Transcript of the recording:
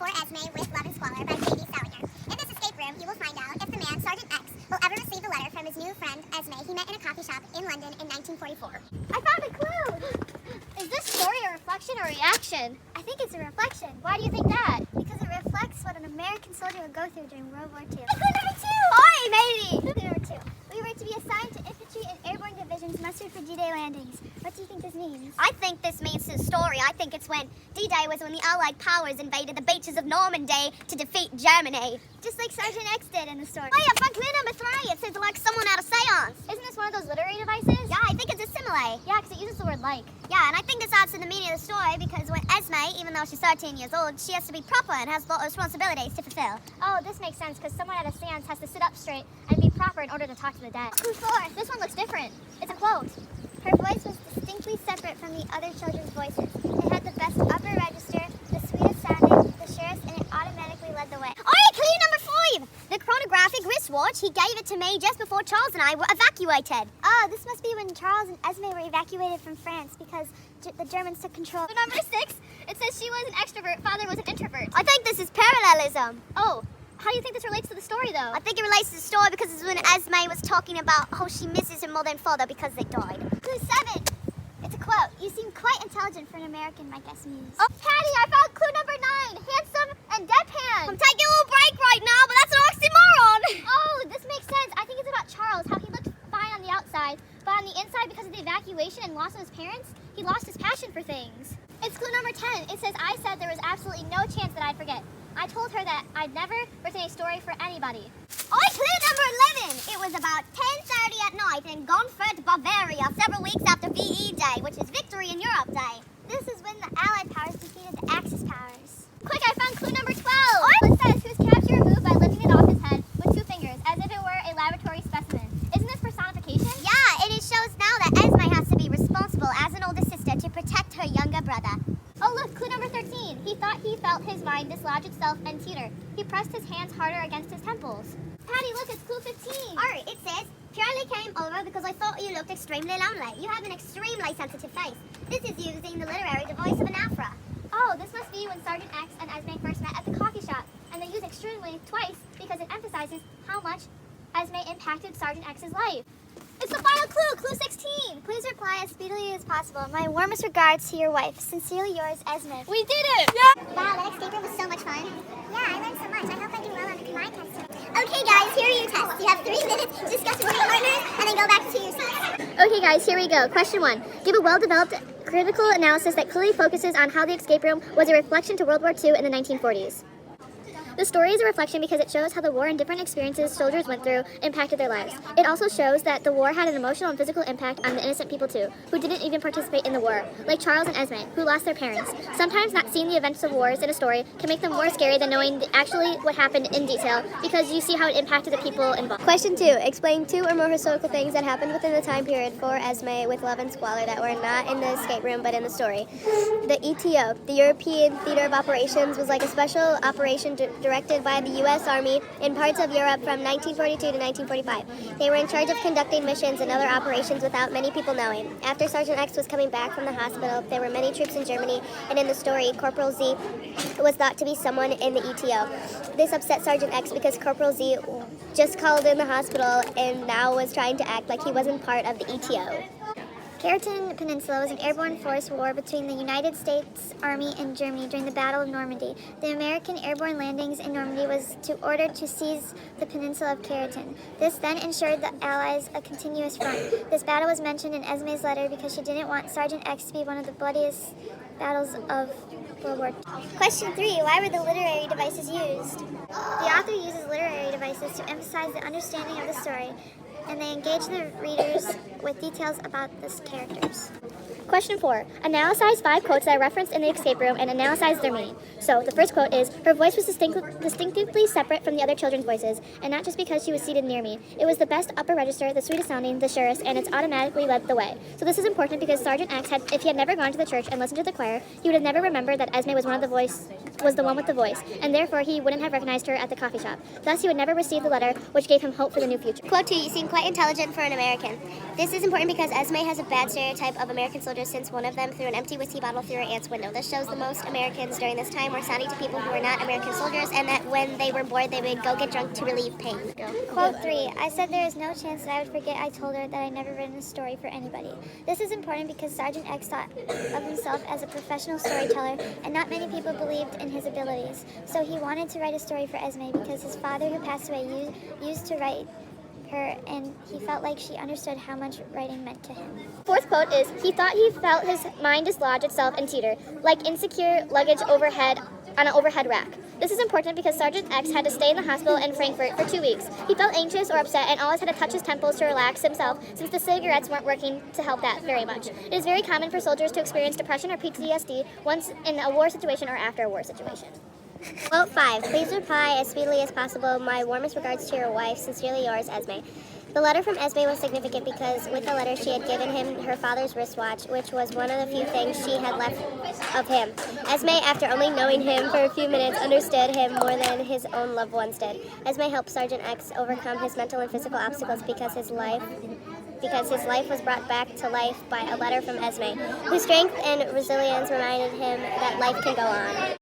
for Esmé with Love and Squalor by J.D. Salinger. In this escape room, you will find out if the man, Sergeant X, will ever receive the letter from his new friend, Esmé, he met in a coffee shop in London in 1944. I found a clue! Is this story a reflection or reaction? I think it's a reflection. Why do you think that? Because it reflects what an American soldier would go through during World War II. Clue number 2! Oi, matey! Clue number 2. We were to be assigned to infantry and airborne divisions mustered for D-Day landings. What do you think this means? I think this means his story. I think it's when D-Day was when the Allied powers invaded the beaches of Normandy to defeat Germany. Just like Sergeant X did in the story. Oh yeah, for clue number 3, it says like someone at a seance. Isn't this one of those literary devices? Yeah, I think it's a simile. Yeah, because it uses the word like. Yeah, and I think this adds to the meaning of the story because when Esmé, even though she's 13 years old, she has to be proper and has a lot of responsibilities to fulfill. Oh, this makes sense because someone at a seance has to sit up straight and be proper in order to talk to the dead. Clue 4. This one looks different. It's a quote. Her voice was distinctly separate from the other children's voices. It had the best upper register, the sweetest sounding, the surest, and it automatically led the way. Alright, clue number 5! The chronographic wristwatch, he gave it to me just before Charles and I were evacuated. Oh, this must be when Charles and Esmé were evacuated from France because the Germans took control. Clue number 6, it says she was an extrovert, father was an introvert. I think this is parallelism. Oh, how do you think this relates to the story, though? I think it relates to the story because it's when Esmé was talking about how she misses her mother and father because they died. Clue 7. It's a quote. You seem quite intelligent for an American, my guess means. Oh, Patty, I found clue number 9. Handsome and deadpan. I'm taking a little break right now, but that's an oxymoron. Oh, this makes sense. I think it's about Charles, how he looked fine on the outside, but on the inside, because of the evacuation and loss of his parents, he lost his passion for things. It's clue number 10. It says, I said there was absolutely no chance that I'd forget. I told her that I'd never written a story for anybody. Oh, clue number 11. It was about 10:30 at night in Gonfurt, Bavaria, several weeks after VE Day, which is Victory in Europe Day. This is when the Allied powers defeated the Axis powers. Quick, I found clue number 12. It says, whose caps you removed by lifting it off his head with 2 fingers, as if it were a laboratory specimen. Isn't this personification? Yeah, and it shows now that Esmé has to be responsible as an older sister to protect her younger brother. Oh look, clue number 13. He thought he felt his mind dislodge itself and teeter. He pressed his hands harder against his temples. Patty, look, it's clue 15. Alright, it says, purely came over because I thought you looked extremely lonely. You have an extremely sensitive face. This is using the literary device of an afra. Oh, this must be when Sergeant X and Esmé first met at the coffee shop. And they use extremely twice because it emphasizes how much Esmé impacted Sergeant X's life. It's the final clue, clue 16. Please reply as speedily as possible. My warmest regards to your wife. Sincerely yours, Esmé. We did it! Yeah. Wow, that escape room was so much fun. Yeah, I learned so much. I hope I do well on the combined test too. Okay guys, here are your tests. You have 3 minutes to discuss with your partners and then go back to your seats. Okay guys, here we go. Question 1. Give a well-developed critical analysis that clearly focuses on how the escape room was a reflection to World War II in the 1940s. The story is a reflection because it shows how the war and different experiences soldiers went through impacted their lives. It also shows that the war had an emotional and physical impact on the innocent people too, who didn't even participate in the war, like Charles and Esmé, who lost their parents. Sometimes not seeing the events of wars in a story can make them more scary than knowing actually what happened in detail, because you see how it impacted the people involved. Question 2. Explain 2 or more historical things that happened within the time period for Esmé with Love and Squalor that were not in the escape room but in the story. The ETO, the European Theater of Operations, was like a special operation directed by the U.S. Army in parts of Europe from 1942 to 1945. They were in charge of conducting missions and other operations without many people knowing. After Sergeant X was coming back from the hospital, there were many troops in Germany, and in the story, Corporal Z was thought to be someone in the ETO. This upset Sergeant X because Corporal Z just called in the hospital and now was trying to act like he wasn't part of the ETO. Kärnten Peninsula was an airborne force war between the United States Army and Germany during the Battle of Normandy. The American airborne landings in Normandy was ordered to seize the peninsula of Kärnten. This then ensured the Allies a continuous front. This battle was mentioned in Esmé's letter because she didn't want Sergeant X to be one of the bloodiest battles of World War II. Question 3. Why were the literary devices used? The author uses literary devices to emphasize the understanding of the story, and they engage the readers with details about the characters. Question 4. Analyze 5 quotes that are referenced in the escape room and analyze their meaning. So, the first quote is, her voice was distinctively separate from the other children's voices, and not just because she was seated near me. It was the best upper register, the sweetest sounding, the surest, and it's automatically led the way. So this is important because Sergeant X if he had never gone to the church and listened to the choir, he would have never remembered that Esmé was one of the was the one with the voice, and therefore he wouldn't have recognized her at the coffee shop. Thus, he would never receive the letter, which gave him hope for the new future. Quote 2, you seem quite intelligent for an American. This is important because Esmé has a bad stereotype of American soldiers since one of them threw an empty whiskey bottle through her aunt's window. This shows the most Americans during this time were sounding to people who were not American soldiers, and that when they were bored, they would go get drunk to relieve pain. Quote 3, I said there is no chance that I would forget I told her that I never written a story for anybody. This is important because Sergeant X thought of himself as a professional storyteller, and not many people believed in his abilities. So he wanted to write a story for Esmé because his father, who passed away, used to write her, and he felt like she understood how much writing meant to him. Fourth quote is, he thought he felt his mind dislodge itself and teeter, like insecure luggage overhead on an overhead rack. This is important because Sergeant X had to stay in the hospital in Frankfurt for 2 weeks. He felt anxious or upset and always had to touch his temples to relax himself since the cigarettes weren't working to help that very much. It is very common for soldiers to experience depression or PTSD once in a war situation or after a war situation. Quote 5, please reply as speedily as possible. My warmest regards to your wife. Sincerely yours, Esmé. The letter from Esmé was significant because with the letter she had given him her father's wristwatch, which was one of the few things she had left of him. Esmé, after only knowing him for a few minutes, understood him more than his own loved ones did. Esmé helped Sergeant X overcome his mental and physical obstacles because his life was brought back to life by a letter from Esmé, whose strength and resilience reminded him that life can go on.